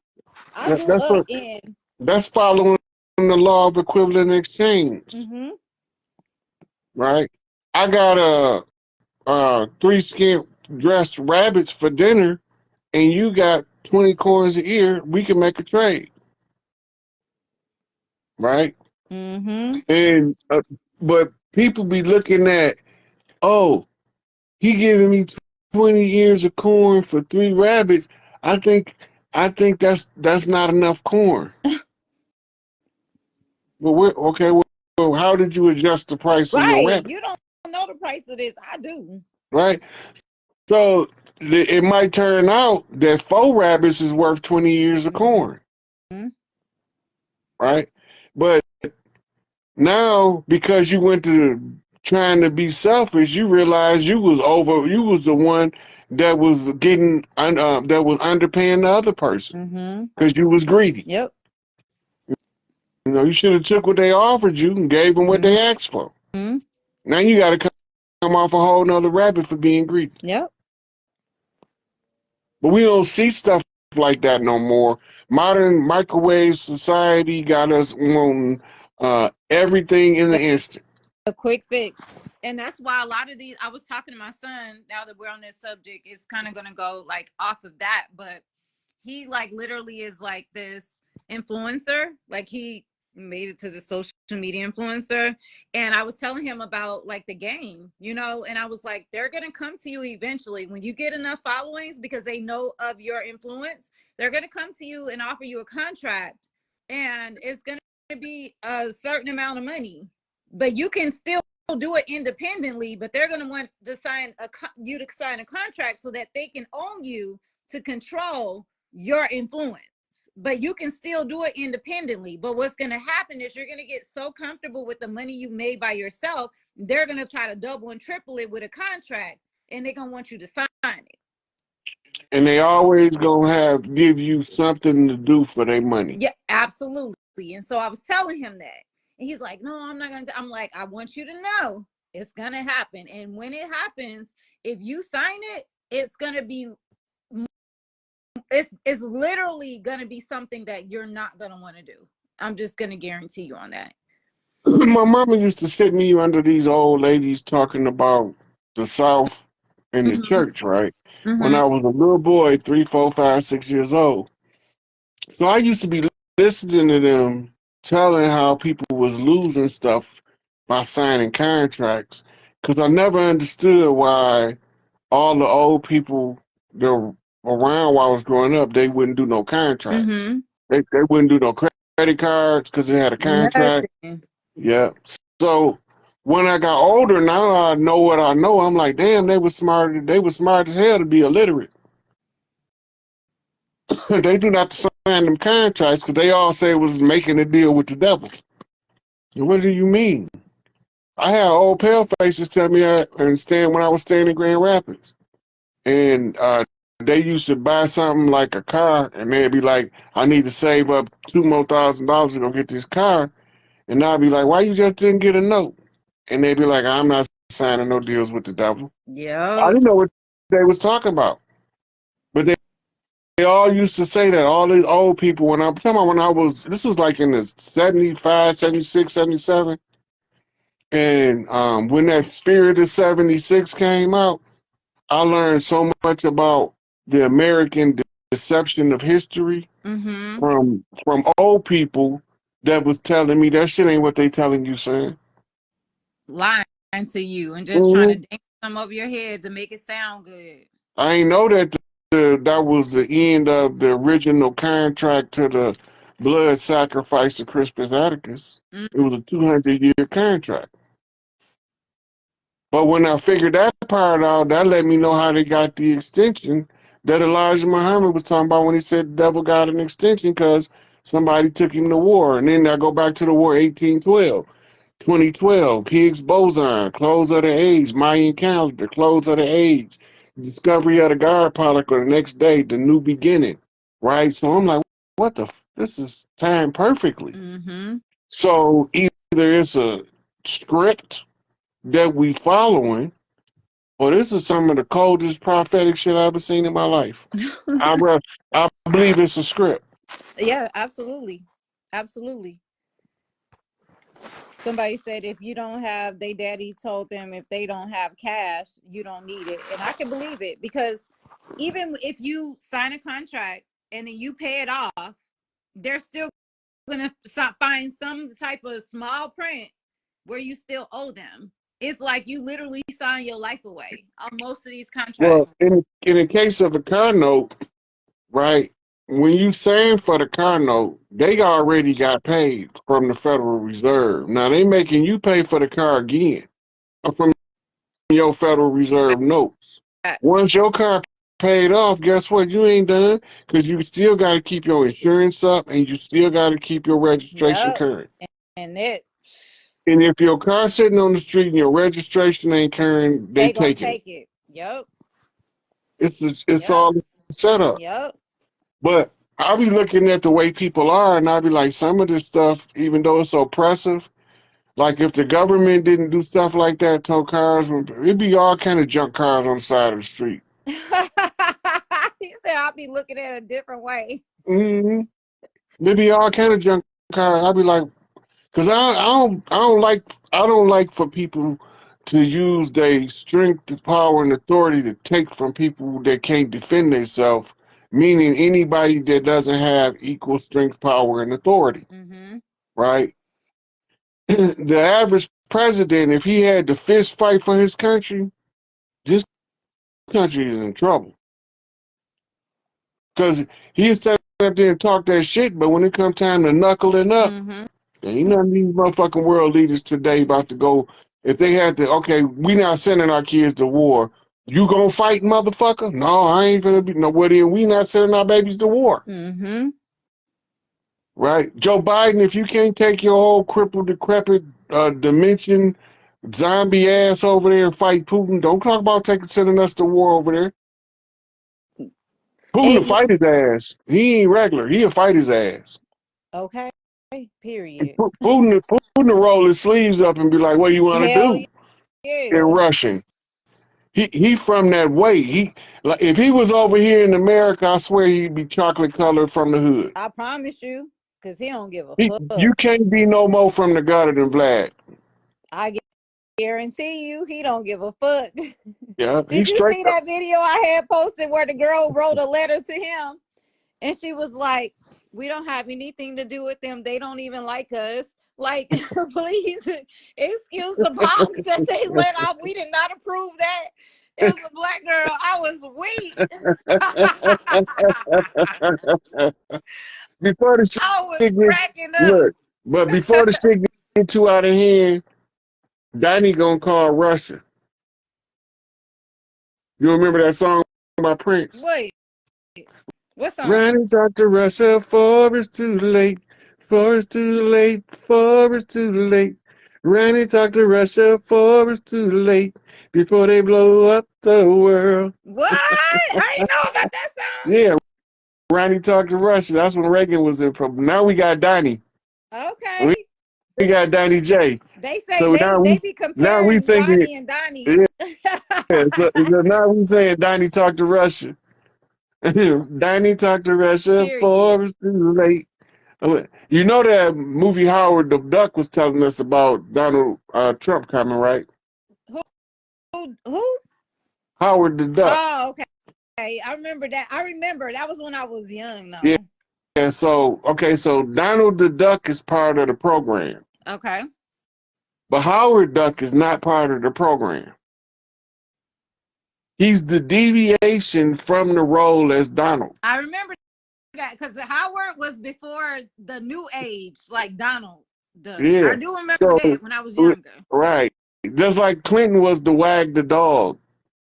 I grew that's up what in. that's following the law of equivalent exchange, Mm-hmm. right? I got three skin dressed rabbits for dinner, and you got 20 coins a ear. We can make a trade, right? Mm-hmm. And but people be looking at, oh, he giving me 20 ears of corn for three rabbits. I think that's not enough corn. Well, we're okay. Well, how did you adjust the price of your Right. rabbit? You don't know the price of this. I do. Right. So it might turn out that four rabbits is worth 20 ears of corn. Mm-hmm. Right. But now, because you went to trying to be selfish, you realize you was the one that was that was underpaying the other person Mm-hmm. because you was greedy. Yep. You know, you should have took what they offered you and gave them what they asked for. Mm-hmm. Now you got to come off a whole nother rabbit for being greedy. Yep. But we don't see stuff like that no more. Modern microwave society got us wanting everything in an instant. A quick fix. And that's why a lot of these, I was talking to my son, now that we're on this subject, it's kind of going to go like off of that, but he like literally is like this influencer, like he made it to the social media influencer. And I was telling him about like the game, you know, and I was like, they're going to come to you eventually when you get enough followings, because they know of your influence. They're going to come to you and offer you a contract, and it's going to be a certain amount of money, but you can still do it independently, but they're going to want to you to sign a contract so that they can own you, to control your influence. But you can still do it independently. But what's going to happen is you're going to get so comfortable with the money you made by yourself, they're going to try to double and triple it with a contract, and they're going to want you to sign it. And they always gonna give you something to do for their money. Yeah, absolutely. And so I was telling him that, and he's like, no, I'm not going to. I'm like, I want you to know it's going to happen. And when it happens, if you sign it, it's going to be, it's literally going to be something that you're not going to want to do. I'm just going to guarantee you on that. My mama used to sit me under these old ladies talking about the South and the church, right? When I was a little boy, 3, 4, 5, 6 years old. So I used to be listening to them telling how people was losing stuff by signing contracts, because I never understood why all the old people that were around while I was growing up, they wouldn't do no contracts. They wouldn't do no credit cards because they had a contract. Nothing. Yeah. So when I got older, now I know what I know. I'm like, damn, they were smart. They were smart as hell to be illiterate. They do not sign them contracts because they all say it was making a deal with the devil. And what do you mean? I had old pale faces tell me I understand when I was staying in Grand Rapids. And they used to buy something like a car, and they'd be like, I need to save up $2,000 to go get this car. And I'd be like, why you just didn't get a note? And they'd be like, I'm not signing no deals with the devil. I Yeah. didn't know what they was talking about. But they all used to say that, all these old people, when I'm talking about this was like in the 75, 76, 77. And when that Spirit of 76 came out, I learned so much about the American deception of history from old people that was telling me that shit ain't what they telling you, son. Lying to you and just trying to dance some over your head to make it sound good. I ain't know that that was the end of the original contract to the blood sacrifice of Crispus Atticus. It was a 200-year contract. But when I figured that part out, that let me know how they got the extension that Elijah Muhammad was talking about when he said the devil got an extension because somebody took him to war. And then I go back to the war 1812, 2012, Higgs boson, close of the age, Mayan calendar, close of the age, discovery of the God particle the next day, the new beginning, right? So I'm like, what the? This is timed perfectly. So either it's a script that we following. Well, this is some of the coldest prophetic shit I've ever seen in my life. I believe it's a script. Yeah, absolutely. Absolutely. Somebody said if you don't have, they daddy told them if they don't have cash, you don't need it. And I can believe it, because even if you sign a contract and then you pay it off, they're still going to find some type of small print where you still owe them. It's like you literally sign your life away on most of these Well, contracts. in the case of a car note, right? When you saying for the car note, they already got paid from the Federal Reserve. Now they making you pay for the car again from your Federal Reserve notes. Once your car paid off, guess what? You ain't done, because you still got to keep your insurance up and you still got to keep your registration Yep. current. And it, And if your car's sitting on the street and your registration ain't current, they gonna taking it. take it. Yep. It's Yep. all set up. Yep. But I'll be looking at the way people are, and I'll be like, some of this stuff, even though it's oppressive, like if the government didn't do stuff like that, tow cars, it'd be all kind of junk cars on the side of the street. He said I'll be looking at it a different way. Mm-hmm. There'd be all kind of junk cars. I'll be like, because I don't like for people to use their strength, power, and authority to take from people that can't defend themselves. Meaning anybody that doesn't have equal strength, power, and authority, Mm-hmm. right? The average president, if he had to fist fight for his country, this country is in trouble. Because he'll stand up there and talk that shit, but when it comes time to knuckling up, Mm-hmm. ain't none of these motherfucking world leaders today about to go. If they had to, okay, we not sending our kids to war. You gonna fight, motherfucker? No, I ain't gonna be nobody. And we not sending our babies to war. Mm-hmm. Right? Joe Biden, if you can't take your whole crippled, decrepit, dimension, zombie ass over there and fight Putin, don't talk about sending us to war over there. Putin will fight his ass. He ain't regular. He'll fight his ass. Okay. Period. Putin to roll his sleeves up and be like, what do you want to Hell do? yeah. In Russian. He from that way. Like if he was over here in America, I swear he'd be chocolate colored from the hood. I promise you, because he don't give a fuck. You can't be no more from the gutter than Vlad. I guarantee you, he don't give a fuck. Yeah, Did you see that video I had posted where the girl wrote a letter to him? And she was like, we don't have anything to do with them. They don't even like us. Like, please excuse the bombs that they let off. We did not approve that. It was a black girl. I was weak. Before the I was shit cracking up. look, but before the shit get too out of hand, Danny gonna call Russia. You remember that song by Prince? Wait, what song? Running talk to Russia, for it's too late. For it's too late. For it's too late. Running talk to Russia, for it's too late. Before they blow up the world. What? I didn't know about that song. Yeah, Ronnie talked to Russia. That's when Reagan was in problem. Now we got Donnie. Okay. We got Donnie J. They say so they be comparing Ronnie and Donnie. Yeah, so now we saying Donnie talked to Russia. Donnie talked to Russia, for it's too late. You know that movie Howard the Duck was telling us about Donald Trump coming, right? Who? Howard the Duck. Oh, okay. I remember that. That was when I was young, though. Yeah. And so, so Donald the Duck is part of the program. Okay. But Howard Duck is not part of the program. He's the deviation from the role as Donald. I remember that because Howard was before the new age, like Donald Duck. Yeah. I do remember that when I was younger. Right. Just like Clinton was the Wag the Dog.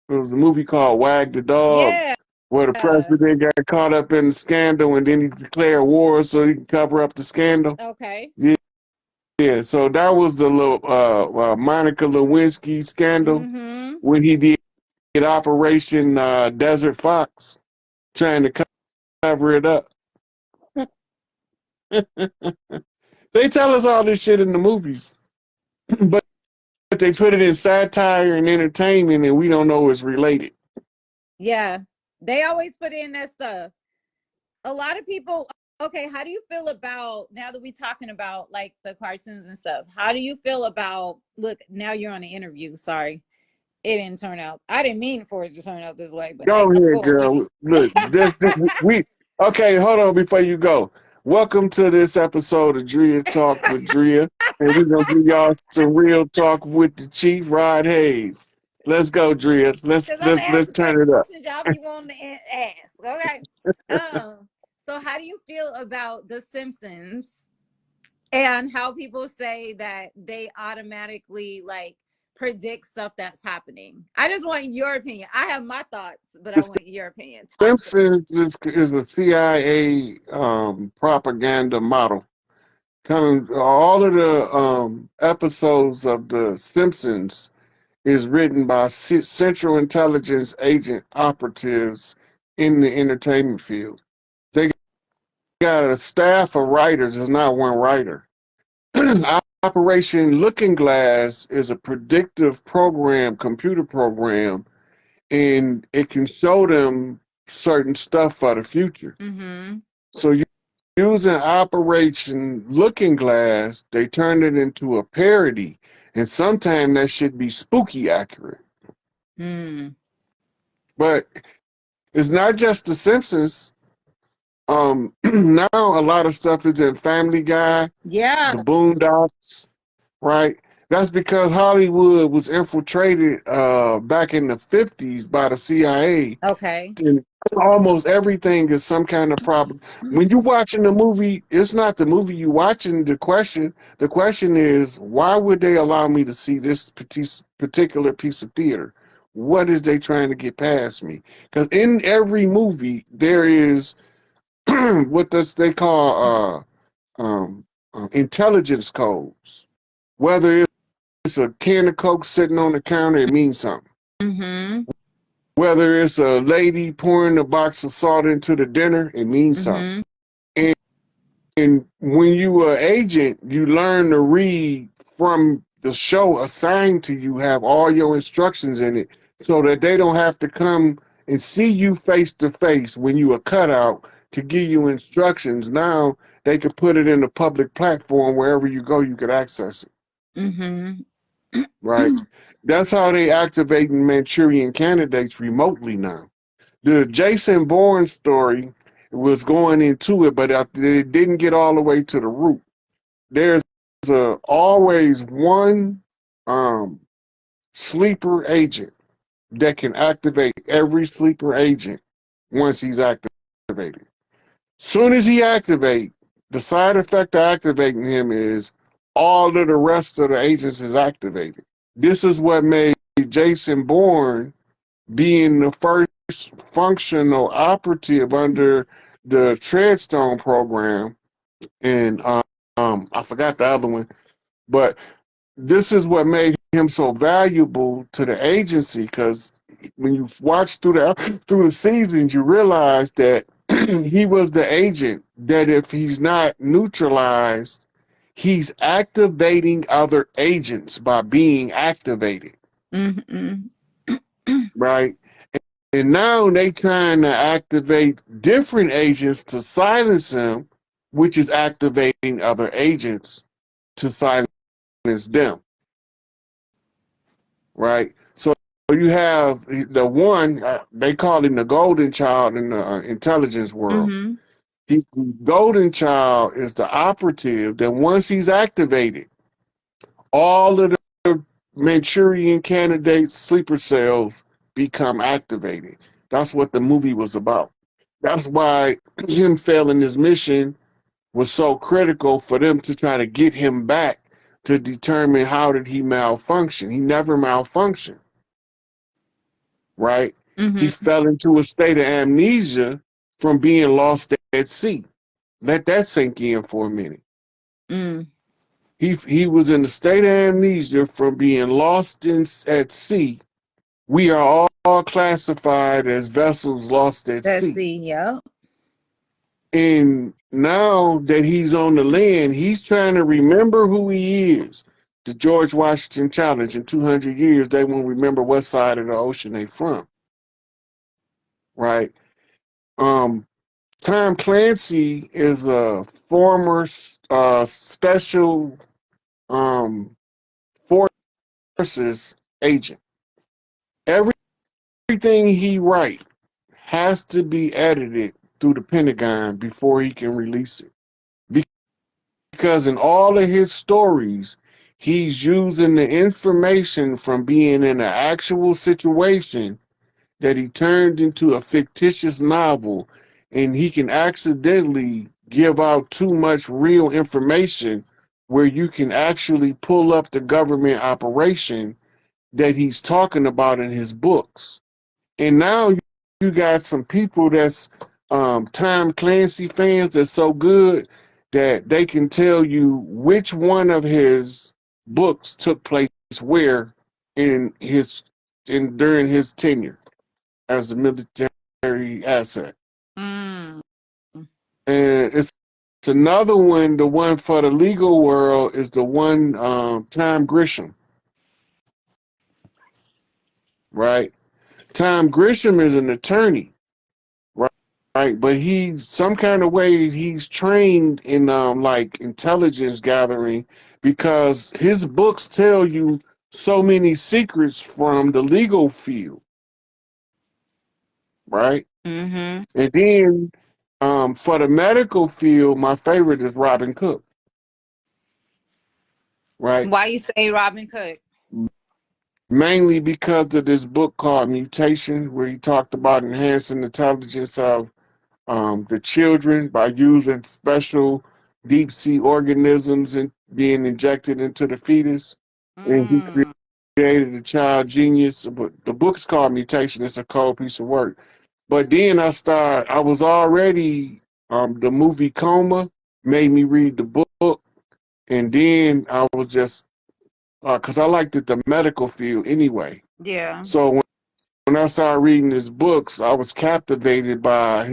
There was a movie called Wag the Dog. Yeah. Where the president got caught up in the scandal and then he declared war so he could cover up the scandal. Okay. Yeah. Yeah. So that was the little Monica Lewinsky scandal when he did Operation Desert Fox, trying to cover it up. They tell us all this shit in the movies, but they put it in satire and entertainment, and we don't know it's related. Yeah, they always put in that stuff. A lot of people. Okay, how do you feel about, now that we're talking about like the cartoons and stuff? How do you feel about, look, now you're on an interview. Sorry, it didn't turn out. I didn't mean for it to turn out this way, but Go hey, ahead, go on. girl. Look, we okay. Hold on before you go. Welcome to this episode of Drea Talk with Drea, and we're gonna give y'all some real talk with the Chief Rod Hayes. Let's go, Drea. Because I'm gonna Let's ask turn it up. questions y'all be wanting to ask. Okay. So how do you feel about The Simpsons and how people say that they automatically like predict stuff that's happening? I just want your opinion. I have my thoughts, but I The want your opinion. Talk to me. Simpsons is a CIA propaganda model. Kind of all of the episodes of The Simpsons is written by Central Intelligence agent operatives in the entertainment field. They got a staff of writers. It's not one writer. Operation Looking Glass is a predictive program, computer program, and it can show them certain stuff for the future. Mm-hmm. So using Operation Looking Glass, they turn it into a parody, and sometimes that should be spooky accurate. Mm. But it's not just The Simpsons. Now a lot of stuff is in Family Guy, Yeah. The Boondocks, right? That's because Hollywood was infiltrated back in the 50s by the CIA. Okay. And almost everything is some kind of problem. When you're watching the movie, it's not the movie you watching. The question is, why would they allow me to see this particular piece of theater? What is they trying to get past me? Because in every movie there is what does they call intelligence codes. Whether it's a can of Coke sitting on the counter, it means something. Mm-hmm. Whether it's a lady pouring a box of salt into the dinner, it means Mm-hmm. something. And when you are an agent, you learn to read from the show assigned to you, have all your instructions in it, so that they don't have to come and see you face to face when you are cut out to give you instructions. Now they could put it in a public platform wherever you go, you could access it. Mm-hmm. Right? That's how they activating Manchurian candidates remotely now. The Jason Bourne story was going into it, but it didn't get all the way to the root. There's always one sleeper agent that can activate every sleeper agent once he's activated. Soon as he activates, the side effect of activating him is all of the rest of the agents is activated. This is what made Jason Bourne being the first functional operative under the Treadstone program, and I forgot the other one, but this is what made him so valuable to the agency. Because when you watch through the seasons, you realize that he was the agent that if he's not neutralized, he's activating other agents by being activated. Mm-hmm. Right? And now they trying to activate different agents to silence him, which is activating other agents to silence them. Right? So you have the one, they call him the golden child in the intelligence world. Mm-hmm. He's the golden child is the operative that once he's activated, all of the Manchurian candidates sleeper cells become activated. That's what the movie was about. That's why him failing his mission was so critical for them to try to get him back to determine how did he malfunction. He never malfunctioned, right? He Mm-hmm. fell into a state of amnesia from being lost at sea. Let that sink in for a minute. Mm. He was in a state of amnesia from being lost at sea. We are all classified as vessels lost at Let's sea. see. Yep. And now that he's on the land, he's trying to remember who he is. the George Washington Challenge. In 200 years, they won't remember what side of the ocean they from, right? Tom Clancy is a former special forces agent. Everything he writes has to be edited through the Pentagon before he can release it. Because in all of his stories, he's using the information from being in an actual situation that he turned into a fictitious novel, and he can accidentally give out too much real information where you can actually pull up the government operation that he's talking about in his books. And now you got some people that's Tom Clancy fans that's so good that they can tell you which one of his books took place where in during his tenure as a military asset. Mm. And it's another one, the one for the legal world is the one Tom Grisham. Right? Tom Grisham is an attorney, right? But he's some kind of way he's trained in like intelligence gathering because his books tell you so many secrets from the legal field, right? Mm-hmm. And then for the medical field, my favorite is Robin Cook, right? Why you say Robin Cook? Mainly because of this book called Mutation, where he talked about enhancing the intelligence of the children by using special deep sea organisms and being injected into the fetus. And he Mm. created a child genius. But the book's called Mutation. It's a cold piece of work. But then I was already, the movie Coma made me read the book. And then I was just, because I liked the medical field anyway. Yeah. So when I started reading his books, I was captivated by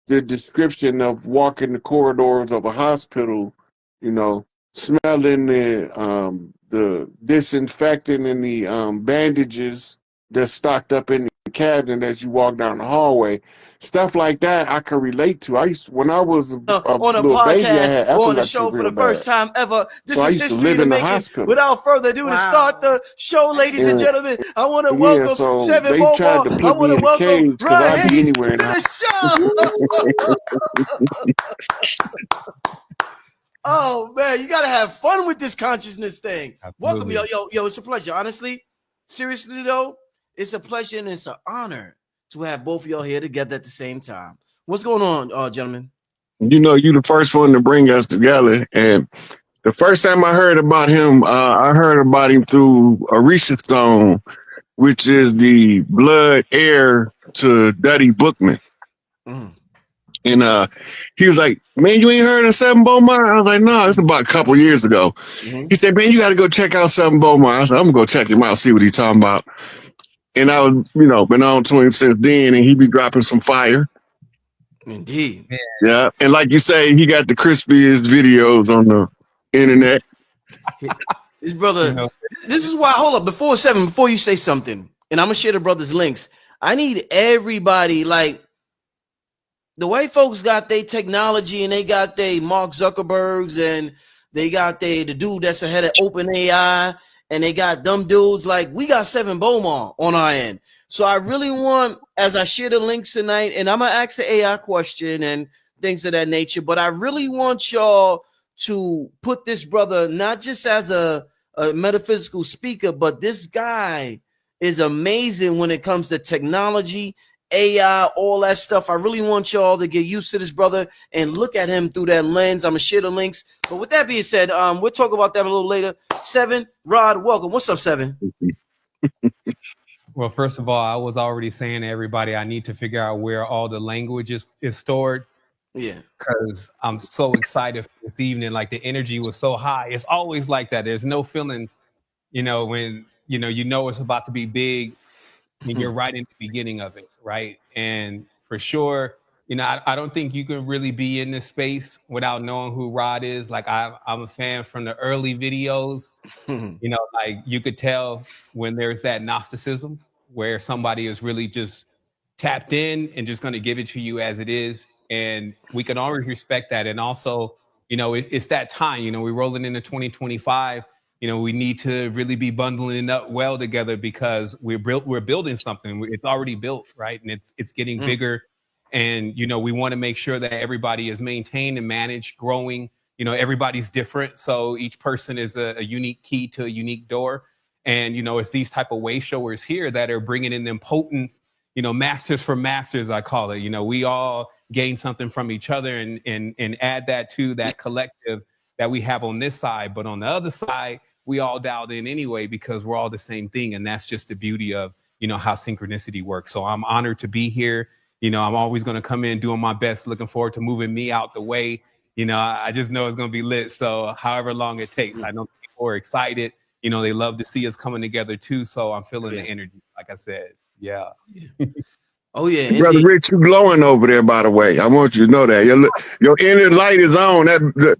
the description of walking the corridors of a hospital, you know, smelling the disinfectant and the bandages that's stocked up in the cabinet as you walk down the hallway. Stuff like that I can relate to. When I was a on a little baby, I podcast had or on the epilepsy show for real the first bad. time ever. This So I is used to history in live the in the making. hospital. Without further ado, to start the show, ladies and gentlemen, I want to Yeah, welcome so Seven they tried Bowball. to I put want me to in a welcome cage because Ron I'd be Hayes anywhere in to the the show. Oh man, you gotta have fun with this consciousness thing. Absolutely. Welcome, yo, it's a pleasure. Honestly, seriously though, it's a pleasure and it's an honor to have both of y'all here together at the same time. What's going on, gentlemen? You know, you the first one to bring us together. And the first time I heard about him, I heard about him through Arisha Stone, which is the blood heir to Duddy Bookman. Mm. And he was like, "Man, you ain't heard of Seven Beaumont?" I was like, "No, it's about a couple years ago." Mm-hmm. He said, "Man, you got to go check out Seven Beaumont." I said, "I'm gonna go check him out, see what he's talking about." And I was, been on to him since then, and he be dropping some fire. Indeed. Yeah, and like you say, he got the crispiest videos on the internet. This brother, this is why. Hold up, before you say something, and I'm gonna share the brother's links. I need everybody, like the white folks got their technology and they got their Mark Zuckerbergs and they got the dude that's ahead of OpenAI and they got dumb dudes like we got Seven Beaumont on our end. So I really want, as I share the links tonight, and I'm gonna ask the AI question and things of that nature, but I really want y'all to put this brother not just as a metaphysical speaker, but this guy is amazing when it comes to technology, AI, all that stuff. I really want y'all to get used to this brother and look at him through that lens. I'm gonna share the links. But with that being said, we'll talk about that a little later. Seven, Rod, welcome. What's up, Seven? Well, first of all, I was already saying to everybody, I need to figure out where all the language is stored. Yeah. Because I'm so excited for this evening. Like the energy was so high. It's always like that. There's no feeling, when it's about to be big and you're right in the beginning of it, right? And for sure, you know, I don't think you can really be in this space without knowing who Rod is. Like I'm a fan from the early videos. You know, like you could tell when there's that Gnosticism where somebody is really just tapped in and just going to give it to you as it is. And we can always respect that. And also, you know, it's that time, you know, we're rolling into 2025. You know, we need to really be bundling up well together because we're building something. It's already built, right? And it's getting bigger. And, you know, we want to make sure that everybody is maintained and managed, growing. You know, everybody's different. So each person is a unique key to a unique door. And, you know, it's these type of way showers here that are bringing in them potent, you know, masters for masters, I call it. You know, we all gain something from each other and add that to that collective that we have on this side. But on the other side, we all dialed in anyway because we're all the same thing. And that's just the beauty of, you know, how synchronicity works. So I'm honored to be here. You know, I'm always going to come in doing my best, looking forward to moving me out the way. You know, I just know it's going to be lit. So however long it takes, I know people are excited. You know, they love to see us coming together too. So I'm feeling the energy, like I said. Yeah. Oh, yeah. Brother Rich, you glowing over there, by the way. I want you to know that. Your inner light is on.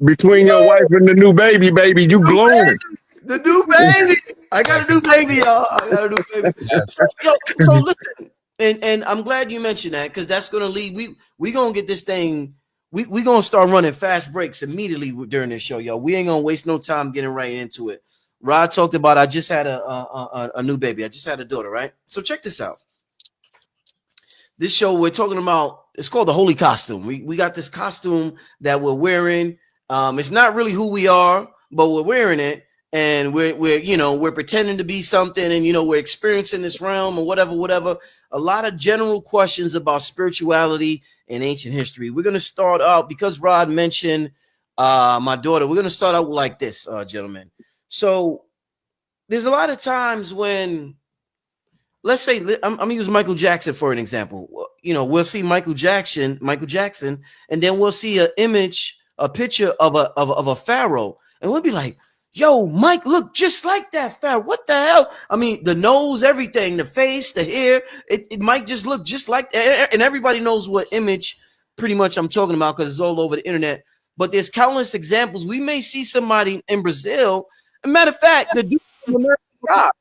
Between your wife and the new baby, you glowing. The new baby. I got a new baby, y'all. I got a new baby. So listen, and I'm glad you mentioned that because that's going to lead. We going to get this thing. We going to start running fast breaks immediately during this show, y'all. We ain't going to waste no time getting right into it. Rod talked about I just had a new baby. I just had a daughter, right? So check this out. This show we're talking about, it's called the Holy Costume. We got this costume that we're wearing. It's not really who we are, but we're wearing it. And we're pretending to be something, and we're experiencing this realm or whatever. A lot of general questions about spirituality and ancient history. We're gonna start out because Rod mentioned my daughter. We're gonna start out like this, gentlemen. So there's a lot of times when, let's say, I'm gonna use Michael Jackson for an example. We'll see Michael Jackson, and then we'll see a picture of a pharaoh, and we'll be like, yo, Mike look just like that pharaoh. What the hell? I mean, the nose, everything, the face, the hair, it might just look just like that. And everybody knows what image pretty much I'm talking about because it's all over the internet. But there's countless examples. We may see somebody in Brazil. As a matter of fact, the dude from American God,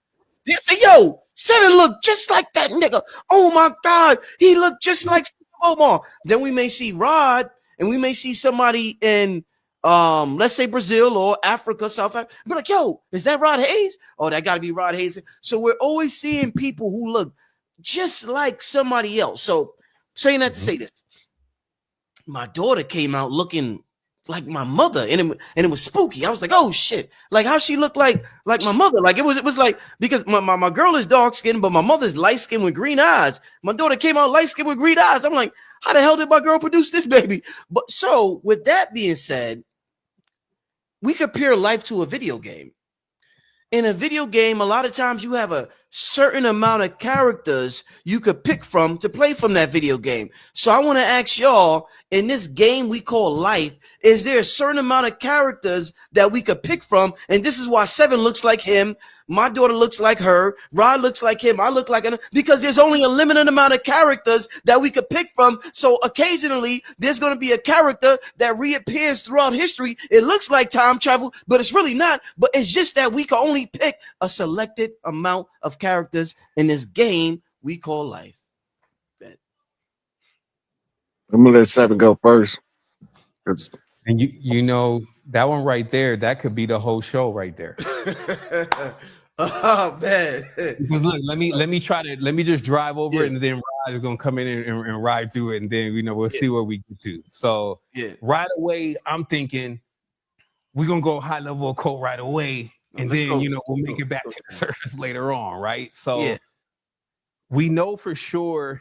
they say, yo, Seven look just like that nigga. Oh my God, he looked just like Omar. Then we may see Rod, and we may see somebody in let's say Brazil or Africa, South Africa. Be like, yo, is that Rod Hayes? Oh, that got to be Rod Hayes. So we're always seeing people who look just like somebody else. So saying that to say this, my daughter came out looking like my mother, and it was spooky. I was like, oh shit, like how she looked like my mother. Like it was like, because my girl is dark skinned, but my mother's light skinned with green eyes. My daughter came out light skinned with green eyes. I'm like, how the hell did my girl produce this baby? But so with that being said, we compare life to a video game. In a video game, a lot of times you have a certain amount of characters you could pick from to play from that video game. So I want to ask y'all, in this game we call life, is there a certain amount of characters that we could pick from? And this is why Seven looks like him, my daughter looks like her, Rod looks like him, I look like him, because there's only a limited amount of characters that we could pick from. So occasionally there's going to be a character that reappears throughout history. It looks like time travel, but it's really not. But it's just that we can only pick a selected amount of characters in this game we call life. I'm gonna let Seven go first. And you know that one right there, that could be the whole show right there. Oh man! Because look, let me just drive over it, and then Rod is gonna come in and ride through it, and then we'll see where we get to. So right away, I'm thinking we're gonna go high level occult right away, and then we'll make it back to the surface later on, right? So we know for sure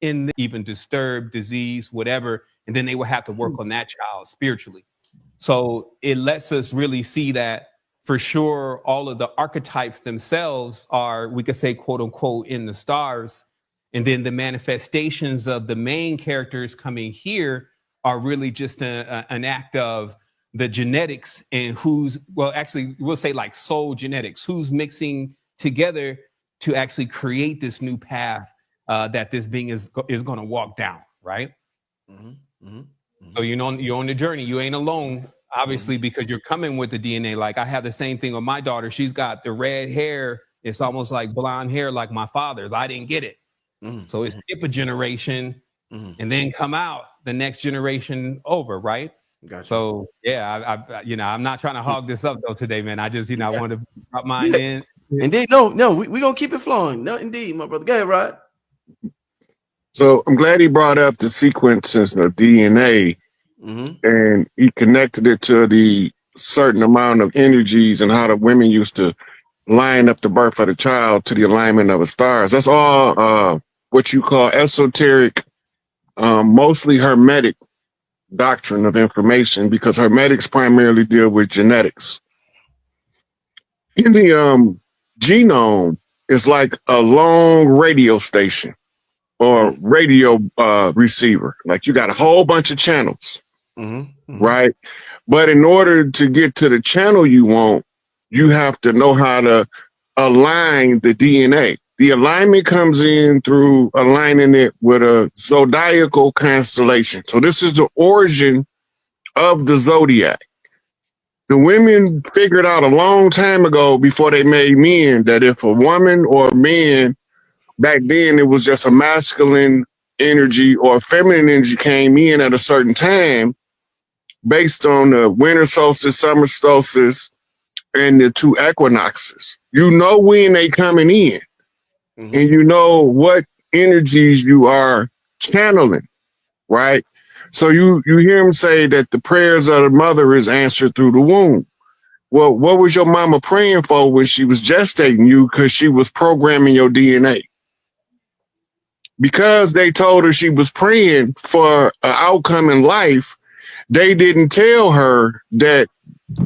in even disturbed, disease, whatever, and then they will have to work on that child spiritually. So it lets us really see that for sure all of the archetypes themselves are, we could say, quote unquote, in the stars. And then the manifestations of the main characters coming here are really just an act of the genetics and we'll say like soul genetics, who's mixing together to actually create this new path that this being is going to walk down, right? So you're on the journey. You ain't alone, obviously, because you're coming with the DNA. Like I have the same thing with my daughter. She's got the red hair. It's almost like blonde hair, like my father's. I didn't get it. So it's skip a generation and then come out the next generation over, right? Gotcha. So yeah, I'm not trying to hog this up though today, man. I just, I want to drop mine in. Indeed, no, we're gonna keep it flowing. No, indeed, my brother. Go ahead, Rod. So I'm glad he brought up the sequences of DNA, and he connected it to the certain amount of energies and how the women used to line up the birth of the child to the alignment of the stars. That's all what you call esoteric, mostly hermetic doctrine of information, because hermetics primarily deal with genetics. In the genome is like a long radio station or radio receiver. Like you got a whole bunch of channels, right? But in order to get to the channel you want, you have to know how to align the DNA. The alignment comes in through aligning it with a zodiacal constellation. So this is the origin of the zodiac. The women figured out a long time ago, before they made men, that if a woman or a man, back then it was just a masculine energy or feminine energy came in at a certain time based on the winter solstice, summer solstice, and the two equinoxes. You know when they coming in, and you know what energies you are channeling, right? So you hear him say that the prayers of the mother is answered through the womb. Well, what was your mama praying for when she was gestating you? Because she was programming your DNA. Because they told her she was praying for an outcome in life, they didn't tell her that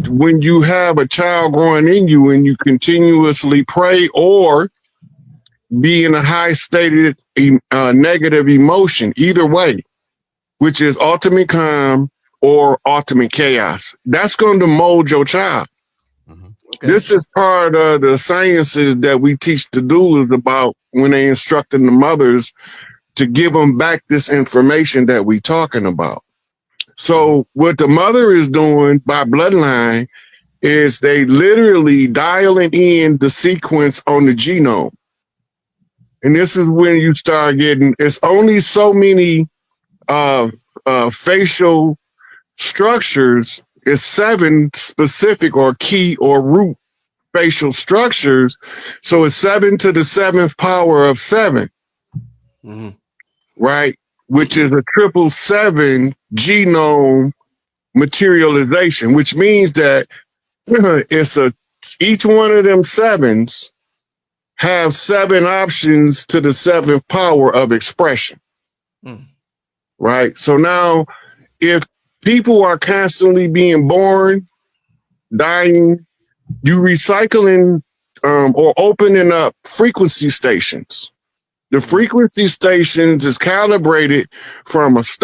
when you have a child growing in you and you continuously pray or be in a high stated negative emotion, either way, which is ultimate calm or ultimate chaos, that's going to mold your child. Okay. This is part of the sciences that we teach the doulas about when they instructing the mothers to give them back this information that we talking about. So what the mother is doing by bloodline is they literally dialing in the sequence on the genome. And this is when you start getting, it's only so many facial structures. It's 7 specific or key or root facial structures. So it's 7 to the 7th power of 7, right? Which is a 777 genome materialization, which means that each one of them 7s have 7 options to the 7th power of expression, right? So now if people are constantly being born, dying, you recycling or opening up frequency stations. The frequency stations is calibrated from a star